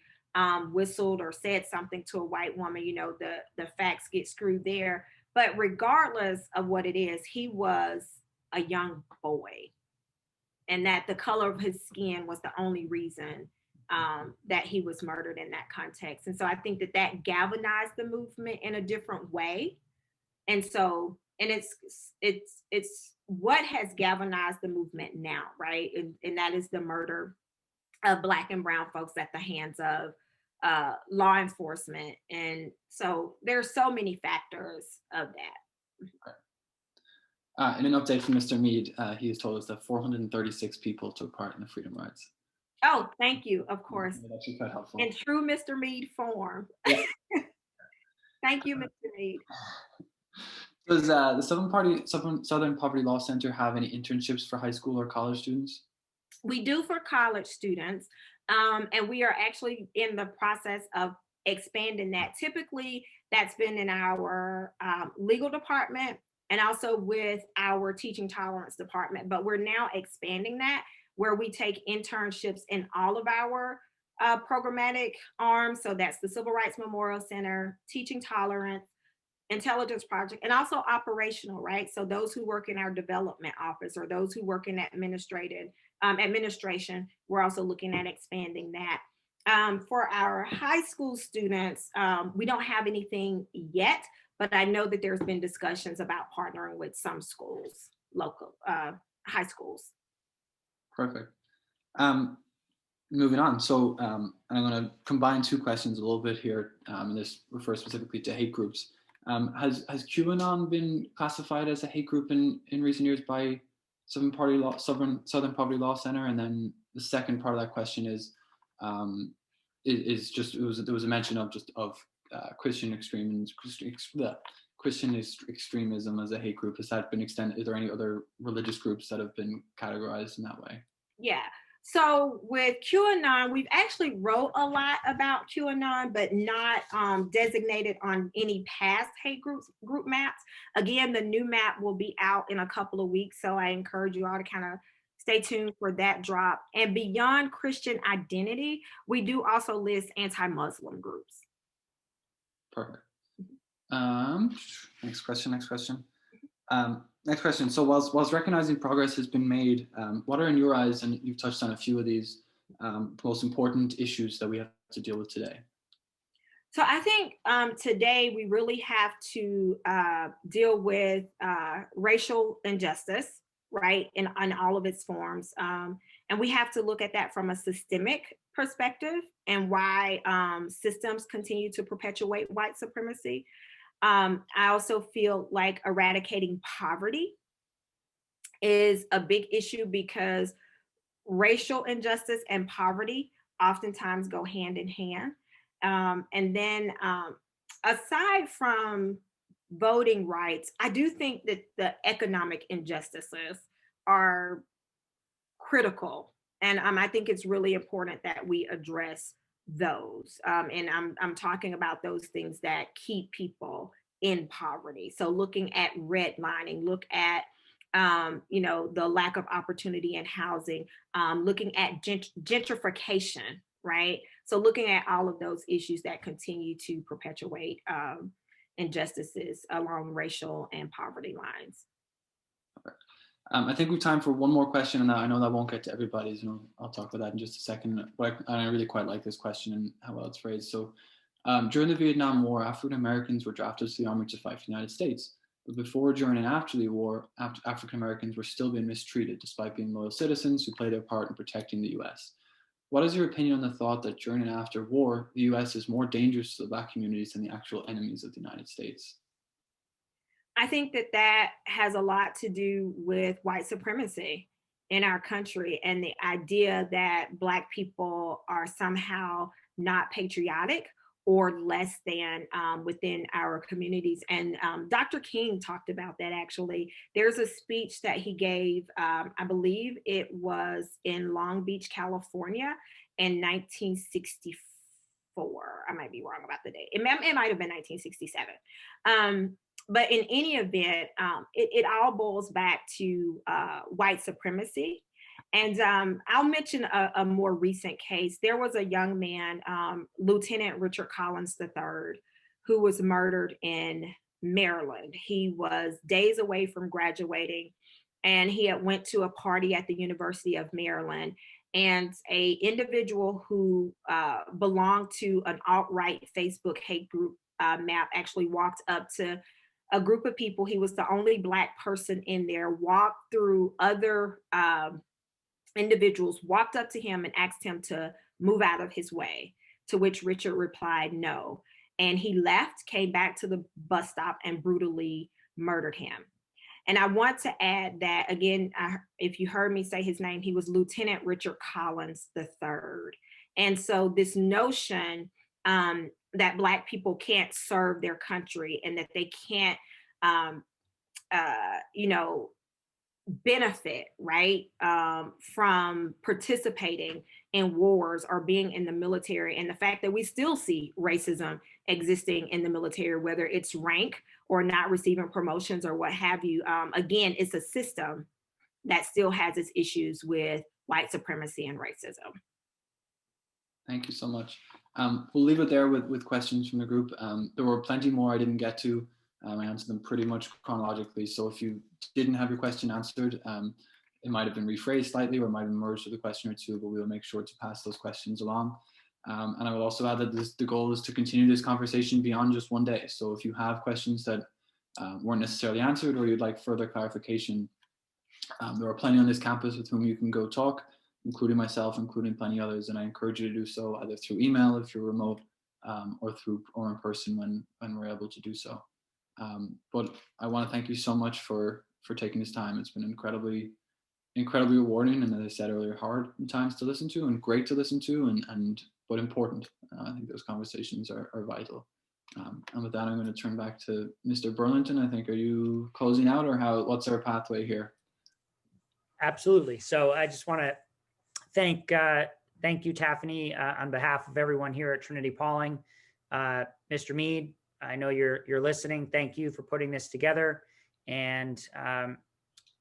whistled or said something to a white woman, you know, the facts get screwed there. But regardless of what it is, he was a young boy, and that the color of his skin was the only reason that he was murdered in that context. And so I think that that galvanized the movement in a different way. And so, and it's what has galvanized the movement now, right? And that is the murder of Black and brown folks at the hands of law enforcement. And so there's so many factors of that. In an update from Mr. Mead, he has told us that 436 people took part in the Freedom Rides. Oh, thank you, of course. That's actually quite helpful. In true Mr. Mead form. Yeah. Thank you, Mr. Mead. Does the Southern Poverty Law Center have any internships for high school or college students? We do for college students, and we are actually in the process of expanding that. Typically, that's been in our legal department and also with our teaching tolerance department, but we're now expanding that, where we take internships in all of our programmatic arms. So that's the Civil Rights Memorial Center, Teaching Tolerance, Intelligence Project, and also operational, right? So those who work in our development office or those who work in administration, we're also looking at expanding that. For our high school students, we don't have anything yet, but I know that there's been discussions about partnering with some schools, local high schools. Perfect. Moving on. So I'm going to combine two questions a little bit here, and this refers specifically to hate groups. Has QAnon been classified as a hate group in recent years by Southern Poverty Law Center? And then the second part of that question is just there was a mention of Christian extremism as a hate group. Has that been extended? Is there any other religious groups that have been categorized in that way? Yeah. So with QAnon, we've actually wrote a lot about QAnon, but not designated on any past hate group maps. Again, the new map will be out in a couple of weeks, so I encourage you all to kind of stay tuned for that drop. And beyond Christian identity, we do also list anti-Muslim groups. Perfect. Next question. Next question. So whilst recognizing progress has been made, what are in your eyes, and you've touched on a few of these, most important issues that we have to deal with today? So I think today we really have to deal with racial injustice, right, in all of its forms. And we have to look at that from a systemic perspective and why systems continue to perpetuate white supremacy. I also feel like eradicating poverty is a big issue because racial injustice and poverty oftentimes go hand in hand. And then aside from voting rights, I do think that the economic injustices are critical. And I think it's really important that we address those. And I'm talking about those things that keep people in poverty. So looking at redlining, look at the lack of opportunity in housing, looking at gentrification, right? So looking at all of those issues that continue to perpetuate injustices along racial and poverty lines. I think we have time for one more question, and I know that won't get to everybody's. I'll talk about that in just a second. But I really quite like this question and how well it's phrased. So, during the Vietnam War, African Americans were drafted to the army to fight for the United States. But before, during, and after the war, African Americans were still being mistreated, despite being loyal citizens who played their part in protecting the U.S. What is your opinion on the thought that during and after war, the U.S. is more dangerous to the Black communities than the actual enemies of the United States? I think that that has a lot to do with white supremacy in our country and the idea that Black people are somehow not patriotic or less than within our communities. And Dr. King talked about that actually. There's a speech that he gave, I believe it was in Long Beach, California in 1964. I might be wrong about the date. It might have been 1967. But in any event, it all boils back to white supremacy. And I'll mention a more recent case. There was a young man, Lieutenant Richard Collins III, who was murdered in Maryland. He was days away from graduating, and he had went to a party at the University of Maryland. And a individual who belonged to an alt-right Facebook hate group map actually walked up to a group of people. He was the only Black person in there, walked through other individuals, walked up to him and asked him to move out of his way, to which Richard replied no. And he left, came back to the bus stop and brutally murdered him. And I want to add that, again, if you heard me say his name, he was Lieutenant Richard Collins III. And so this notion that Black people can't serve their country and that they can't, benefit, right, from participating in wars or being in the military, and the fact that we still see racism existing in the military, whether it's rank or not receiving promotions or what have you. Again, it's a system that still has its issues with white supremacy and racism. Thank you so much. We'll leave it there with questions from the group. There were plenty more I didn't get to. I answered them pretty much chronologically. So if you didn't have your question answered, it might have been rephrased slightly or it might have merged with a question or two, but we'll make sure to pass those questions along. And I will also add that the goal is to continue this conversation beyond just one day. So if you have questions that weren't necessarily answered or you'd like further clarification, there are plenty on this campus with whom you can go talk, including myself, including plenty others. And I encourage you to do so either through email if you're remote or in person when we're able to do so. But I want to thank you so much for taking this time. It's been incredibly rewarding, and as I said earlier, hard at times to listen to and great to listen to, but important. I think those conversations are vital. And with that, I'm going to turn back to Mr. Burlington. I think, are you closing out, or what's our pathway here? Absolutely. So I just want to thank you, Tafeni, on behalf of everyone here at Trinity-Pawling. Mr. Mead, I know you're listening. Thank you for putting this together. And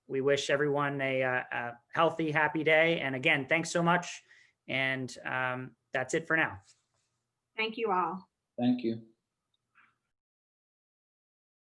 we wish everyone a healthy, happy day. And again, thanks so much. And that's it for now. Thank you all. Thank you.